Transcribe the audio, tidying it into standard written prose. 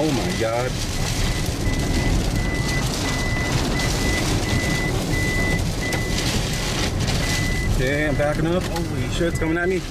Oh my God. Okay, I'm backing up. Holy shit, it's coming at me.